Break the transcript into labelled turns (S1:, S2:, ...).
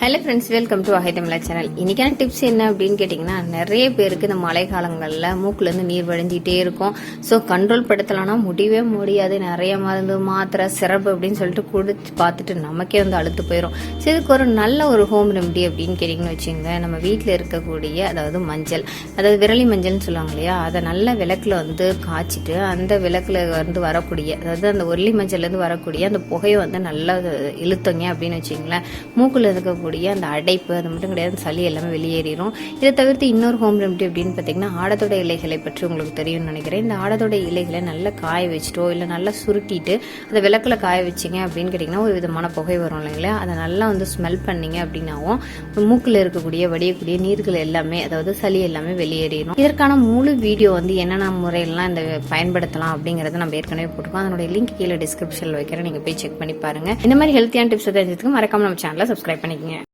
S1: Hello friends, welcome to அஹை Tamizha channel. இன்னைக்கான tips என்ன அப்படின்னு கேட்டிங்கன்னா, நிறைய பேருக்கு இந்த மழை காலங்களில் மூக்குலேருந்து நீர் வழிஞ்சிட்டே இருக்கும். ஸோ கண்ட்ரோல் படுத்தலாம்னா முடியவே முடியாது. நிறைய மருந்து மாத்திரை சிறப்பு அப்படின்னு சொல்லிட்டு குடிச்சு பார்த்துட்டு நமக்கே அழுத்து போயிடும். ஸோ இதுக்கு ஒரு நல்ல ஒரு ஹோம் ரெமெடி அப்படின்னு கேட்டிங்கன்னு வச்சுங்க, நம்ம வீட்டில் இருக்கக்கூடிய அதாவது மஞ்சள், அதாவது விரலி மஞ்சள்னு சொல்லுவாங்க இல்லையா, அதை நல்ல விளக்கில் காய்ச்சிட்டு அந்த விளக்கில் வரக்கூடிய அதாவது அந்த ஒல்லி மஞ்சள்லேருந்து வரக்கூடிய அந்த புகையை நல்லா இழுத்தோங்க அப்படின்னு வச்சிங்களேன், மூக்கில் இருக்கக்கூடிய அந்த அடைப்பு அது மட்டும் கிடையாது, சளி எல்லாமே வெளியேறிடும். இதை தவிர்த்து இன்னொரு ஹோம் ரெமெடி அப்படின்னு பார்த்தீங்கன்னா, ஆடத்தோட இலைகளை பற்றி உங்களுக்கு தெரியும்னு நினைக்கிறேன். இந்த ஆடத்தோட இலைகளை நல்லா காய வச்சுட்டோ இல்லை நல்லா சுருட்டிட்டு அந்த விளக்கில் காய வச்சிங்க அப்படின்னு கேட்டிங்கன்னா ஒரு விதமான புகை வரும் இல்லைங்களா, அதை நல்லா ஸ்மெல் பண்ணிங்க அப்படின்னாவும் மூக்கில் இருக்கக்கூடிய வடியக்கூடிய நீர்கள் எல்லாமே அதாவது சளி எல்லாமே வெளியேறிடும். இதற்கான முழு வீடியோ என்னென்ன முறையெல்லாம் இந்த பயன்படுத்தலாம் அப்படிங்கறத நம்ம ஏற்கனவே போட்டுக்கோம். அதனுடைய லிங்க் கீழே டிஸ்கிரிப்ஷனில் வைக்கிறேன், நீங்கள் போய் செக் பண்ணி பாருங்க. இந்த மாதிரி ஹெல்த்தியான டிப்ஸ் தெரிஞ்சதுக்கு மறக்காம நம்ம சேனலை சப்ஸ்கிரைப் பண்ணிக்கங்க.